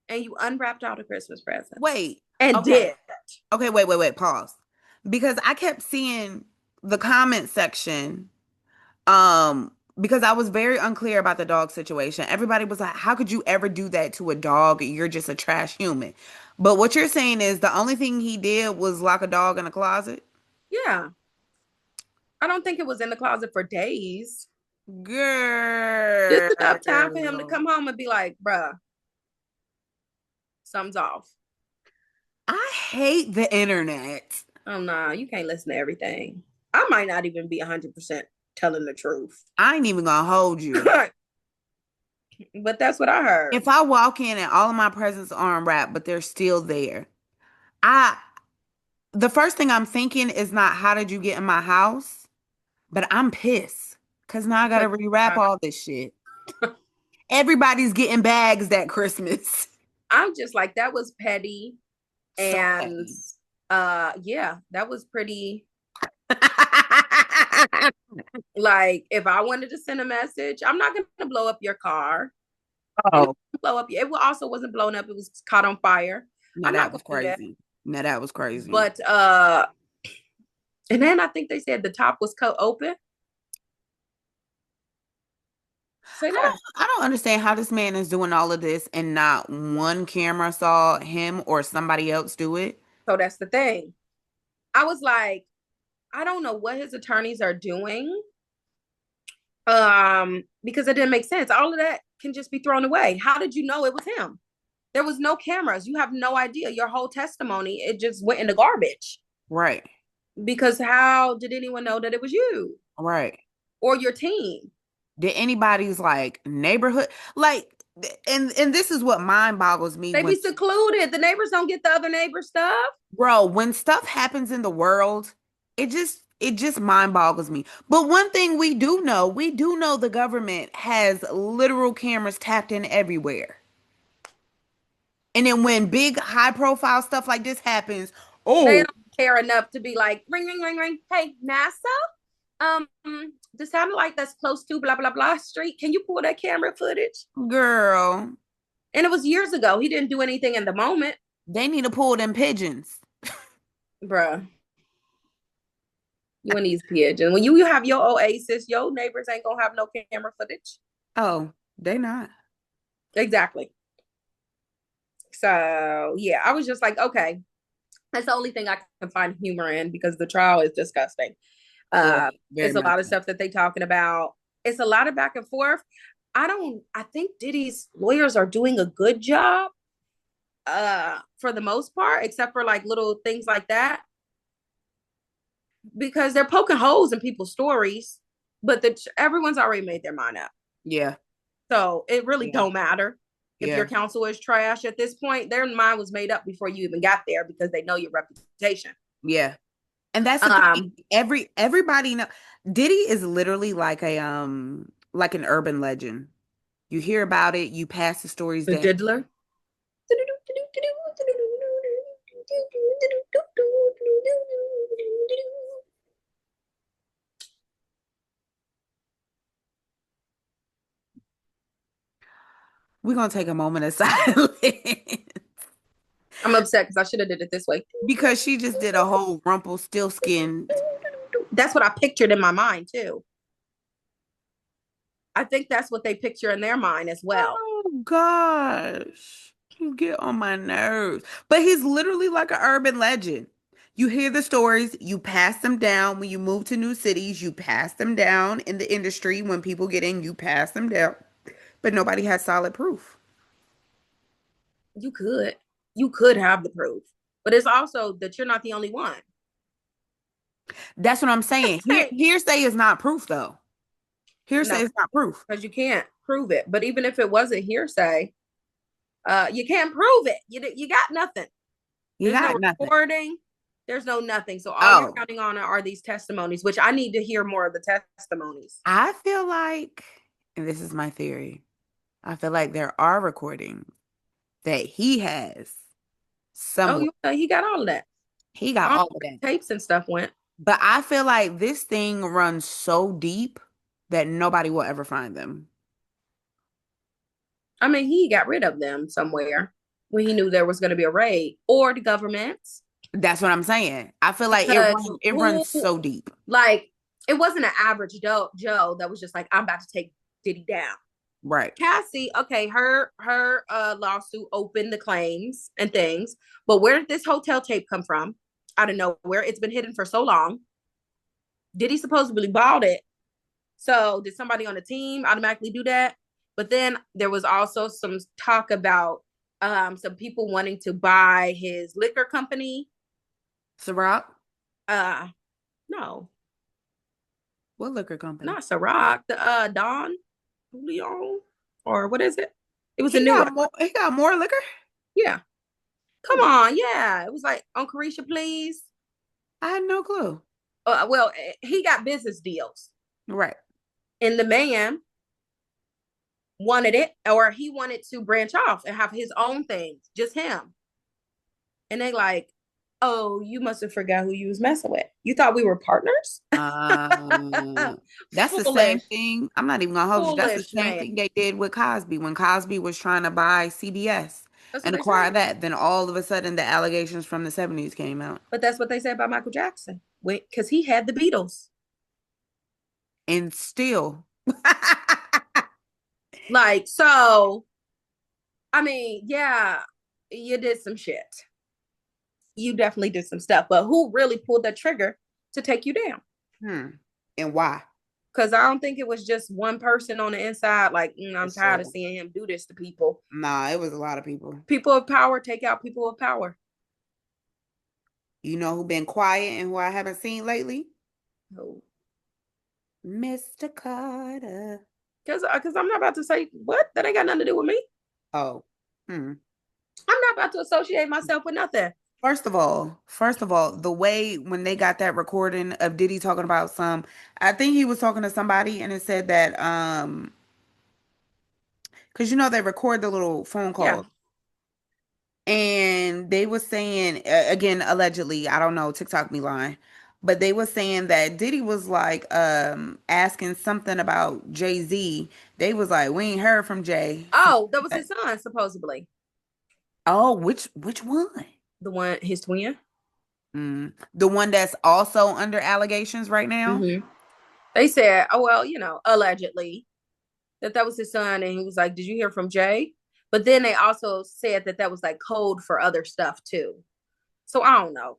And you unwrapped all the Christmas presents. Wait, And okay. did. Okay, wait, pause. Because I kept seeing the comment section, because I was very unclear about the dog situation. Everybody was like, how could you ever do that to a dog? You're just a trash human. But what you're saying is the only thing he did was lock a dog in a closet? Yeah. I don't think it was in the closet for days. Just Girl. enough time for him to come home and be like, bruh, something's off. I hate the internet. Oh no, you can't listen to everything. I might not even be 100% telling the truth. I ain't even gonna hold you. But that's what I heard. If I walk in and all of my presents are unwrapped, but they're still there, I the first thing I'm thinking is not how did you get in my house, but I'm pissed because now I gotta rewrap all this shit. Everybody's getting bags that Christmas. I'm just like, that was petty. So And petty. yeah, that was pretty. Like, if I wanted to send a message, I'm not gonna blow up your car. Oh, Blow up. It also wasn't blown up. It was caught on fire. now I'm not that gonna was do that. crazy. Now that was crazy. But and then I think they said the top was cut open. Say that. I don't understand how this man is doing all of this and not one camera saw him or somebody else do it. So that's the thing. I was like, I don't know what his attorneys are doing. Because it didn't make sense. All of that can just be thrown away. How did you know it was him? There was no cameras. You have no idea. Your whole testimony, it just went in the garbage. Right. Because how did anyone know that it was you Right. or your team? Did anybody's like neighborhood like and this is what mind boggles me They when be secluded. The neighbors don't get the other neighbor stuff. bro, when stuff happens in the world, it just mind boggles me. But one thing we do know the government has literal cameras tapped in everywhere. And then when big high profile stuff like this happens, They oh don't care enough to be like, ring, ring, ring, ring. Hey, NASA, um, the satellite that's close to blah, blah, blah street. Can you pull that camera footage? girl, And it was years ago. He didn't do anything in the moment. they need to pull them pigeons. Bruh, you and these pigeons. When you have your oasis, your neighbors ain't gonna have no camera footage. Oh, they not. Exactly. So yeah, I was just like, okay, that's the only thing I can find humor in because the trial is disgusting. Yeah, very It's a much lot of so. stuff that they talking about. It's a lot of back and forth. I think Diddy's lawyers are doing a good job for the most part, except for like little things like that. Because they're poking holes in people's stories, but everyone's already made their mind up. Yeah, So it really yeah, don't matter if your yeah, counsel is trash at this point. Their mind was made up before you even got there because they know your reputation. yeah. And that's the thing. Um, Everybody know Diddy is literally like an urban legend. You hear about it, you pass the stories the down. diddler. We're gonna take a moment of silence I'm upset because I should have did it this way. because she just did a whole Rumpelstiltskin. That's what I pictured in my mind too. I think that's what they picture in their mind as well. Oh gosh, you get on my nerves. But he's literally like an urban legend. You hear the stories, you pass them down when you move to new cities, you pass them down in the industry when people get in, you pass them down. But nobody has solid proof. You could. You could have the proof. But it's also that you're not the only one. That's what I'm saying. Hearsay is not proof, though. Hearsay No, is not proof. because you can't prove it. But even if it wasn't hearsay, you can't prove it. You got nothing. You There's no got nothing. recording. There's no nothing. So all you're Oh, counting on are these testimonies, which I need to hear more of the testimonies. I feel like, and this is my theory, I feel like there are recordings that he has Oh, somewhere. he got all of that. He got All all of that. the tapes and stuff went. But I feel like this thing runs so deep that nobody will ever find them. I mean, he got rid of them somewhere when he knew there was going to be a raid or the governments. That's what I'm saying. I feel like Because it who, runs so deep. like, it wasn't an average Joe that was just like, I'm about to take Diddy down. Right. Cassie, okay, her lawsuit opened the claims and things, but where did this hotel tape come from? I don't know where. It's been hidden for so long. Did he supposedly bought it? So did somebody on the team automatically do that? But then there was also some talk about some people wanting to buy his liquor company. Ciroc? Uh no, What liquor company? not Ciroc, the Don Julio, or what is it? It was a He new got one. more he got more liquor? Yeah. Come on, yeah. It was like on Carisha, please. I had no clue. Well, he got business deals, Right. and the man wanted it, or he wanted to branch off and have his own things, just him. And they like, oh, you must have forgot who you was messing with. You thought we were partners? Um, that's the same Foolish, thing. I'm not even gonna hold you. That's the foolish same man. thing they did with Cosby when Cosby was trying to buy CBS That's what and they said. acquire that. Then all of a sudden, the allegations from the '70s came out, But that's what they said about Michael Jackson. Because he had the Beatles. and still, Like, so, I mean, yeah, you did some shit. You definitely did some stuff. But who really pulled the trigger to take you down. Hmm. And why? Because I don't think it was just one person on the inside. Like, For I'm tired of sure. seeing him do this to people. Nah, it was a lot of people. People of power take out people of power. You know who been quiet and who I haven't seen lately? No. Mr. Carter. Because I'm not about to say what that ain't got nothing to do with me. Oh. Hmm. I'm not about to associate myself with nothing. First of all, the way when they got that recording of Diddy talking about I think he was talking to somebody and it said that because they record the little phone Yeah. calls and they was saying again allegedly, I don't know, TikTok me lying, but they was saying that Diddy was like asking something about Jay-Z. They was like, we ain't heard from Jay. Oh, that was his son, supposedly. Oh, which one? The one, his twin. The one that's also under allegations right now? Mm-hmm. They said, oh, well, allegedly that was his son. And he was like, did you hear from Jay? But then they also said that was like code for other stuff too. So I don't know.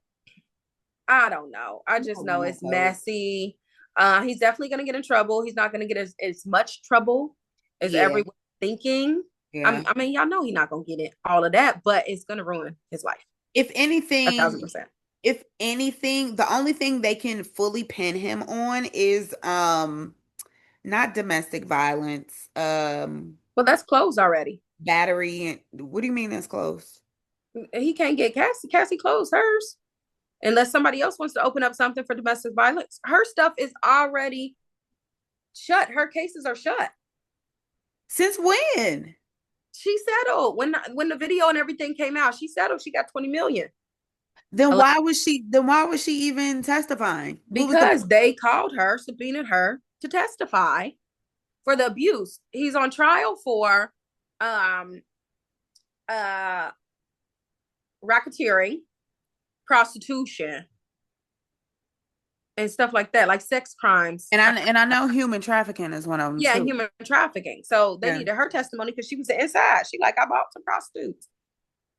I don't know. I just No, know no it's code. messy. He's definitely going to get in trouble. He's not going to get as much trouble as Yeah, everyone thinking. yeah. I mean, y'all know he's not going to get it all of that, but it's going to ruin his life. If 1,000%. anything, if anything, the only thing they can fully pin him on is not domestic violence, Well, that's closed already. battery and what do you mean that's close? He can't get Cassie. Cassie closed hers unless somebody else wants to open up something for domestic violence. Her stuff is already shut. Her cases are shut. Since when? She settled when the video and everything came out. She settled. She got 20 million. Then why was she even testifying? What was the Because they called her, subpoenaed her to testify for the abuse. He's on trial for um uh racketeering, prostitution, and stuff like that, like sex crimes. and I know human trafficking is one of them Yeah, and too. human trafficking. So they Yeah. needed her testimony because she was inside. She like, I bought some prostitutes.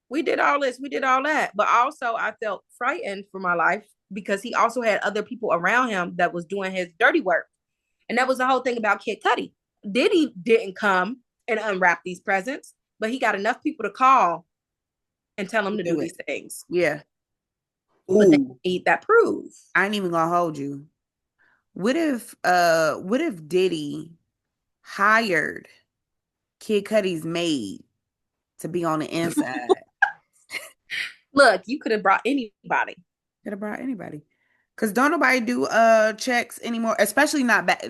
We did all this, we did all that. But also I felt frightened for my life because he also had other people around him that was doing his dirty work. And that was the whole thing about Kid Cudi. Diddy didn't come and unwrap these presents, but he got enough people to call and tell him to do Do these it. things. Yeah. But they Ooh, need that proof. I ain't even gonna hold you. What if Diddy hired Kid Cudi's maid to be on the inside? Look, you could have brought anybody. Could have brought anybody. Cause don't nobody do checks anymore, especially not back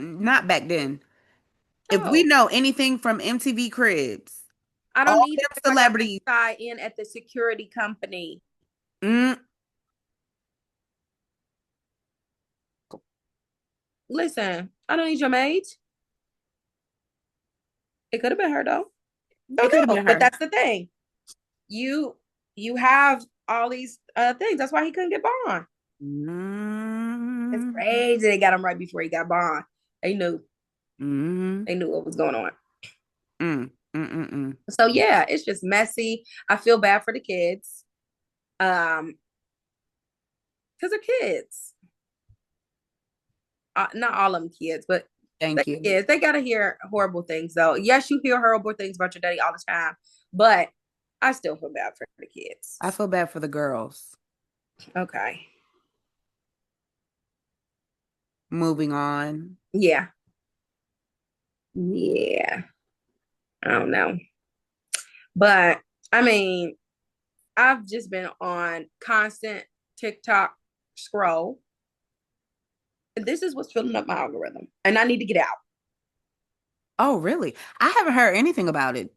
then. If we No, know anything from MTV Cribs, I all don't need it them if I got my celebrities, side in at the security company. mm, Listen, I don't need your maid. It could have been her though. it Don't could have know. been But her. that's the thing. You you have all these things. That's why he couldn't get bond. It's Mm, crazy. They got him right before he got bond. They knew. mm, They knew what was going on. mm, mm, mm, mm. So yeah, it's just messy. I feel bad for the kids. Um, because they're kids. Not all of them kids, but they Thank you. kids. They gotta hear horrible things though. Yes, you hear horrible things about your daddy all the time, but I still feel bad for the kids. I feel bad for the girls. Okay. Moving on. Yeah. Yeah. I don't know. But I mean, I've just been on constant TikTok scroll. And this is what's filling up my algorithm. And I need to get out. Oh, really? I haven't heard anything about it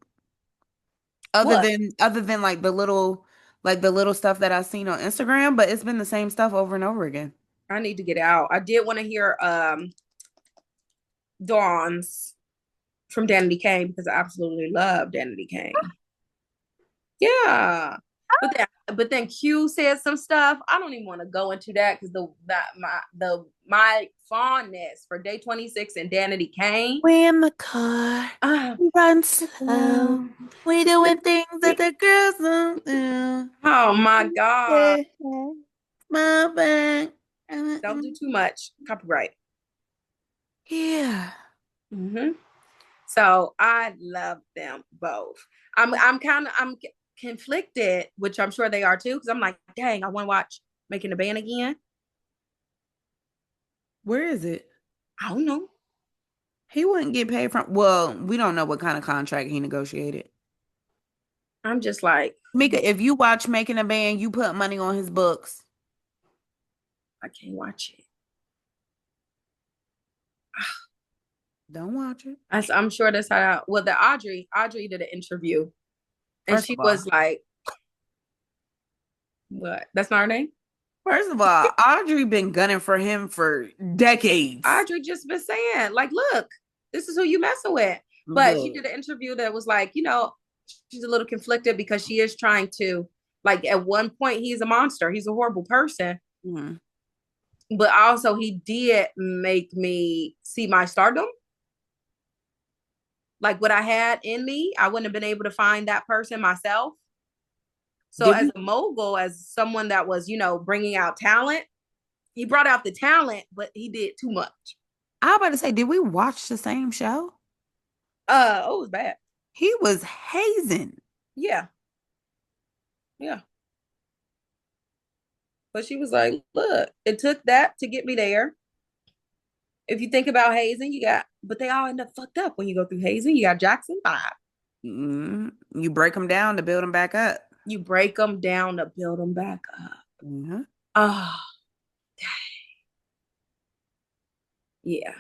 other What? than other than like the little stuff that I've seen on Instagram, but it's been the same stuff over and over again. I need to get out. I did want to hear Dawn's from Danity Kane because I absolutely love Danity Kane. Yeah. But then Q said some stuff. I don't even want to go into that because my fondness for Day 26 and Danity Kane. We in the car, Uh, we run slow. We doing things that the girls don't do. oh my God. Yeah, my back. Don't do too much. Copyright. Yeah. Mm-hmm. So I love them both. I'm conflicted, which I'm sure they are too, because I'm like, dang, I want to watch Making the Band again. Where is it? I don't know. He wouldn't get paid from. Well, we don't know what kind of contract he negotiated. I'm just like, Mika, if you watch Making a Band, you put money on his books. I can't watch it. Don't watch it. I'm sure that's how. Well, the Audrey did an interview, and First she of all, was like, "What? That's not her name." first of all, Audrey been gunning for him for decades. Audrey just been saying, like, look, this is who you messing with. But she Look, did an interview that was like, she's a little conflicted because she is trying to, like, at one point, he's a monster. He's a horrible person. mhm. But also, he did make me see my stardom. Like, what I had in me, I wouldn't have been able to find that person myself. So, Did as we? a mogul, as someone that was, bringing out talent, he brought out the talent, but he did too much. I was about to say, did we watch the same show? Oh, it was bad. He was hazing. Yeah, yeah. But she was like, look, it took that to get me there. If you think about hazing, but they all end up fucked up when you go through hazing. You got Jackson 5. You break them down to build them back up. You break them down to build them back up. Mm-hmm. Oh, yeah.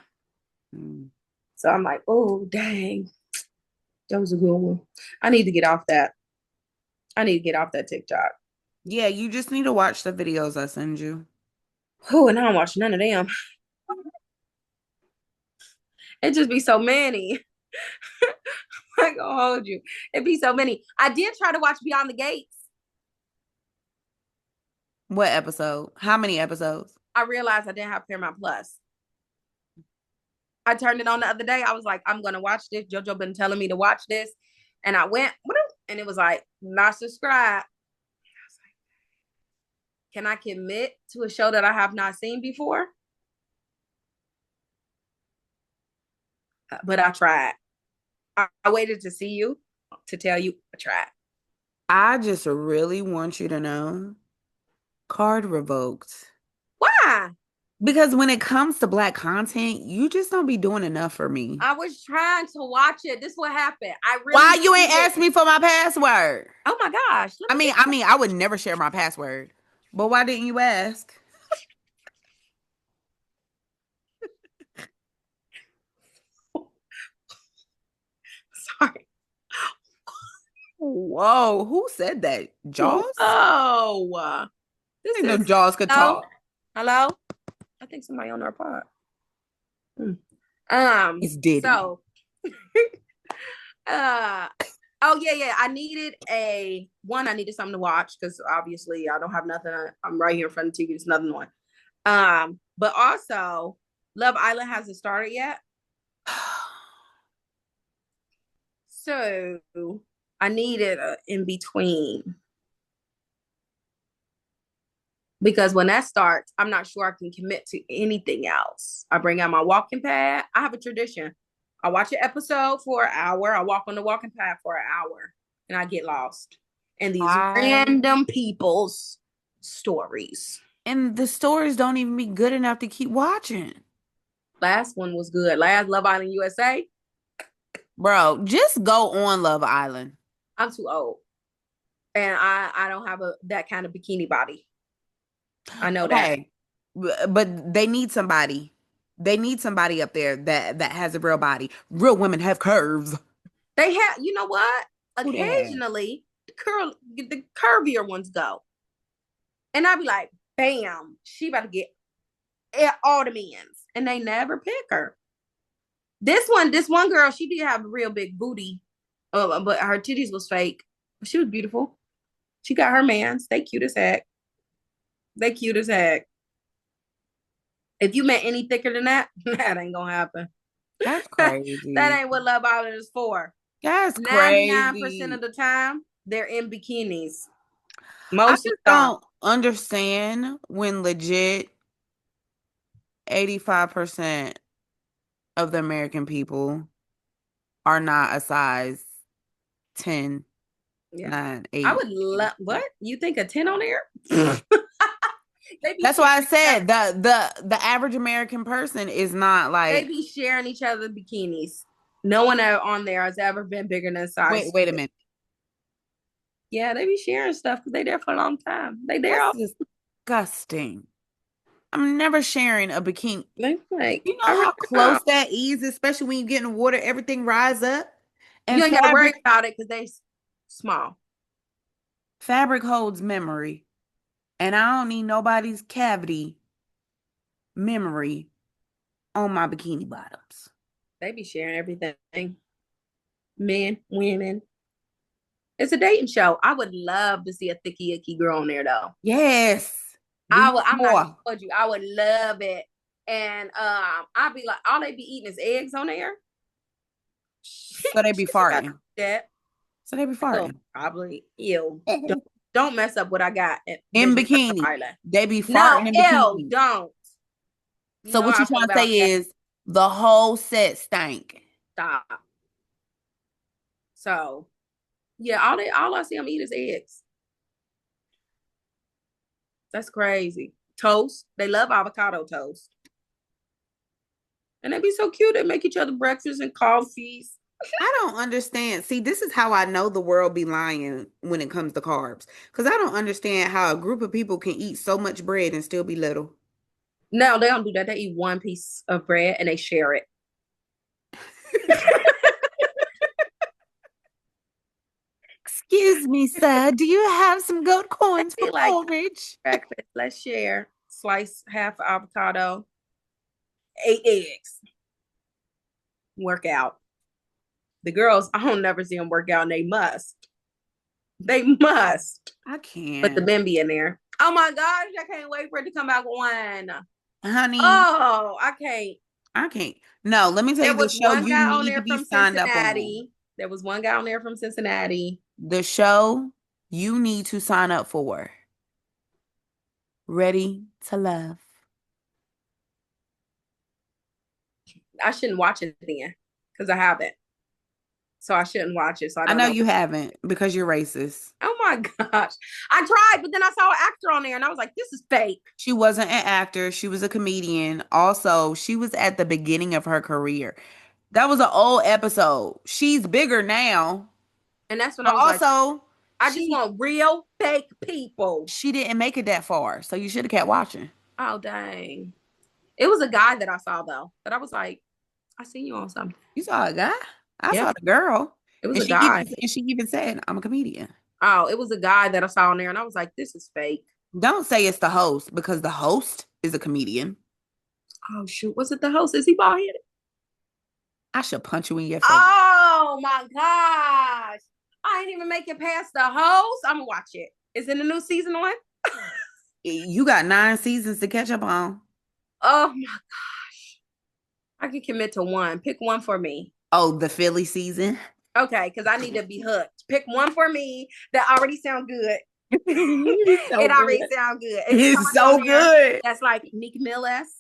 Mm. So I'm like, oh, dang. That was a good one. I need to get off that. I need to get off that TikTok. Yeah, you just need to watch the videos I send you. Oh, and I don't watch none of them. It just be so many. I gonna hold you. It be so many. I did try to watch Beyond the Gates. What episode? How many episodes? I realized I didn't have Paramount Plus. I turned it on the other day. I was like, I'm gonna watch this. JoJo been telling me to watch this, and I went, and it was like, not subscribed. Can I commit to a show that I have not seen before? But I tried. I waited to see you to tell you I tried. I just really want you to know, card revoked. Why? Because when it comes to black content, you just don't be doing enough for me. I was trying to watch it. This is what happened. I really Why you ain't needed. asked me for my password? Oh my gosh. I would never share my password. But why didn't you ask? Sorry. Whoa, who said that? Jaws? Oh, I didn't know Jaws could hello? talk. Hello? I think somebody on our pod. It's Diddy. So oh yeah. I needed something to watch because obviously I don't have nothing. I'm right here in front of the TV. There's nothing on. But also Love Island hasn't started yet. So I needed an in between. Because when that starts, I'm not sure I can commit to anything else. I bring out my walking pad. I have a tradition. I watch an episode for an hour. I walk on the walking pad for an hour and I get lost in these random people's stories. And the stories don't even be good enough to keep watching. Last one was good. Last Love Island USA. Bro, just go on Love Island. I'm too old. And I don't have that kind of bikini body. I know that. But they need somebody. They need somebody up there that has a real body. Real women have curves. They have, you know what? Who they have? Occasionally, the curvier ones go. And I'd be like, bam, she about to get all the men's. And they never pick her. This one girl, she did have a real big booty. But her titties was fake. But she was beautiful. She got her mans. They cute as heck. They cute as heck. If you met any thicker than that, that ain't gonna happen. That's crazy. That ain't what Love Island is for. That's crazy. 99% of the time, they're in bikinis. I just don't understand when legit 85% of the American people are not a size 10, Yeah. 9, I 8. would love what? You think a 10 on there? They be That's why I sharing each other. said the average American person is not They like, be sharing each other bikinis. No one on there has ever been bigger than size wait a 2. minute. Yeah, they be sharing stuff because they there for a long time. They there That's all disgusting. I'm never sharing a bikini. they like You know I really how close don't. that is, especially when you get in the water, everything rise up. You And ain't gotta worry fabric about it because they small. fabric holds memory. And I don't need nobody's cavity memory on my bikini bottoms. They be sharing everything. Men, women. It's a dating show. I would love to see a thicky icky girl on there though. Yes. We I need would. I'm not gonna more. hold you. I would love it. And I'd be like, all they be eating is eggs on there. So they be She ain't got farting. that. So they be Oh, farting. probably. Ew. Don't mess up what I got at In Vision Surfer bikini. Island. They be No, farting in ew, bikini. don't. You So know what how you I feel trying to about say that. is the whole set stank. Stop. So yeah, all I see them eat is eggs. That's crazy. Toast. They love avocado toast. And they be so cute. They make each other breakfast and coffees. I don't understand. See, this is how I know the world be lying when it comes to carbs. Because I don't understand how a group of people can eat so much bread and still be little. No, they don't do that. They eat one piece of bread and they share it. Excuse me, sir. Do you have some goat They corns for be like porridge? breakfast. Let's share. Slice half avocado, 8 eggs. Work out. The girls, I don't never see them work out, and they must. They must. I But the can't. men be in there. Oh my gosh, I can't wait for it to come back on. Honey, Oh, I can't. I can't. No, let me tell There you the was show one you guy on need to there be from signed up on. Cincinnati. There was one guy on there from Cincinnati. The show you need to sign up for. Ready to Love. I shouldn't watch it then because I haven't. So I shouldn't watch it. So I I don't know know. you haven't because you're racist. Oh my gosh. I tried, but then I saw an actor on there and I was like, this is fake. She wasn't an actor, she was a comedian. Also, she was at the beginning of her career. That was an old episode. She's bigger now, And that's when I but was like, also I just she want real fake people. she didn't make it that far, so you should have kept watching. Oh, dang. It was a guy that I saw though, that I was like, I see you on something. You saw a guy? I Yeah, saw the girl, it was and a guy. she even said, "I'm a comedian." Oh, it was a guy that I saw on there, and I was like, this is fake. Don't say it's the host because the host is a comedian. Oh shoot, was it the host? Is he bald headed? I should punch you in your face. Oh my gosh. I ain't even make it past the host. I'm gonna watch it. Is it a new season on? You got 9 seasons to catch up on. Oh my gosh. I can commit to one. Pick one for me. Oh, the Philly season. Okay, because I need to be hooked. Pick one for me that already sound good. It's so It good. already sound good. Is it It's somebody on so there good. that's like Meek Mill-esque?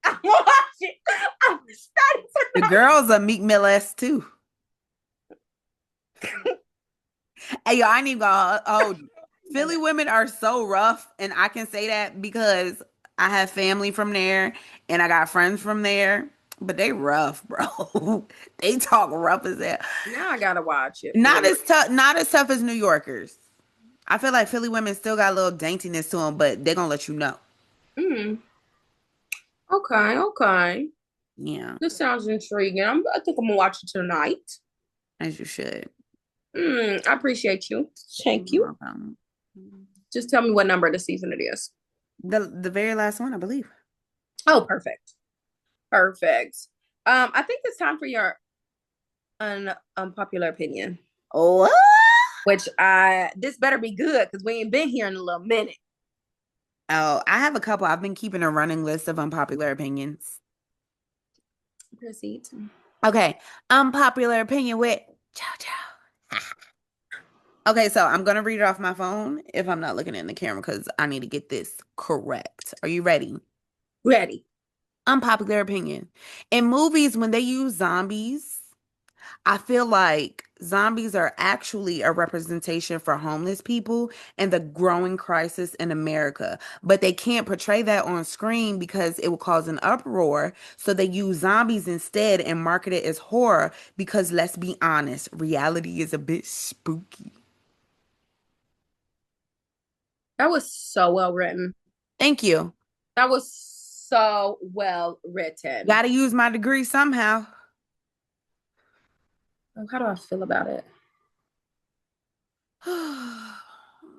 I watch it. I'm excited The to girls are Meek Mill too. Hey, yo, I ain't even gonna hold you. know. Philly women are so rough, and I can say that because I have family from there and I got friends from there, but they rough, bro. They talk rough as hell. Now I gotta watch it for real. Not as tough as New Yorkers. I feel like Philly women still got a little daintiness to them, but they're gonna let you know. Mm, okay, okay. Yeah, This sounds intriguing. I think I'm gonna watch it tonight. as you should. I appreciate you. Thank you. Um, Just tell me what number of the season it is. the very last one, I believe. Oh, perfect. Perfect. I think it's time for your unpopular opinion. Oh, Which I this better be good because we ain't been here in a little minute. oh, I have a couple. I've been keeping a running list of unpopular opinions. Proceed. Okay, unpopular opinion with Chow Chow. Okay, so I'm gonna read it off my phone if I'm not looking in the camera because I need to get this correct. Are you ready? Ready. Unpopular opinion. In movies, when they use zombies, I feel like zombies are actually a representation for homeless people and the growing crisis in America. But they can't portray that on screen because it will cause an uproar. So they use zombies instead and market it as horror because let's be honest, reality is a bit spooky. That was so well written. Thank you. That was so well written. Gotta use my degree somehow. Oh, how do I feel about it? It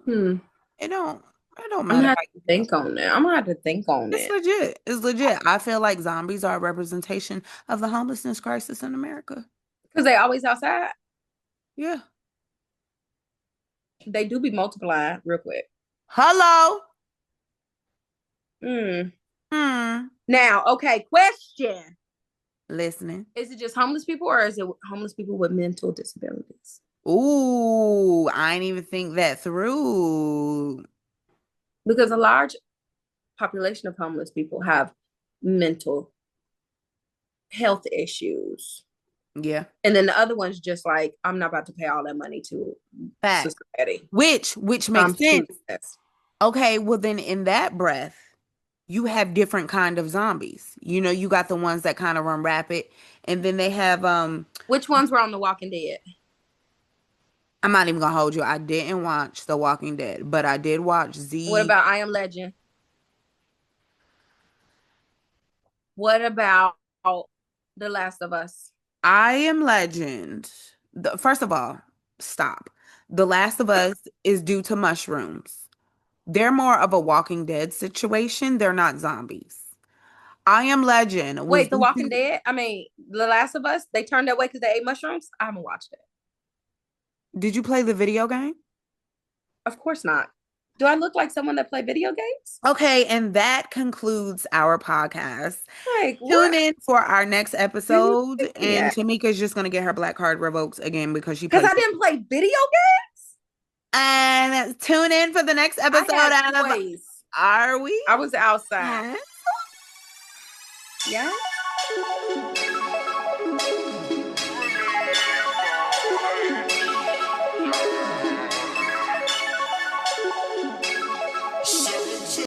Hmm. don't it don't I'm matter gonna have how to you feel. think on it. I'm gonna have to think on It's it. legit. It's legit. I feel like zombies are a representation of the homelessness crisis in America. Because they always outside. Yeah. They do be multiplying real quick. Hello. Hmm. Hmm. Now, okay, question. Listening. Is it just homeless people or is it homeless people with mental disabilities? Ooh, I ain't even think that through. Because a large population of homeless people have mental health issues. Yeah. And then the other one's just like, I'm not about to pay all that money to Fact. society. Which I'm makes sense. choosing this. Okay, well then in that breath, you have different kind of zombies. You know, you got the ones that kind of run rapid, and then they have Which ones were on The Walking Dead? I'm not even gonna hold you. I didn't watch The Walking Dead, but I did watch What Z. about I Am Legend? What about The Last of Us? I Am Legend. First of all, stop. The Last of Us is due to mushrooms. They're more of a Walking Dead situation. They're not zombies. I Am Legend was Wait, The due Walking to. Dead? I mean, The Last of Us, they turned that way because they ate mushrooms? I haven't watched it. Did you play the video game? Of course not. Do I look like someone that play video games? Okay, and that concludes our podcast. Like, Tune what in for our next do you episode, think me and at? Tamika's just gonna get her black card revoked again because she Because plays. I didn't play video games? And tune in for the next I episode had of toys. Are We? I was outside. Huh? Yeah.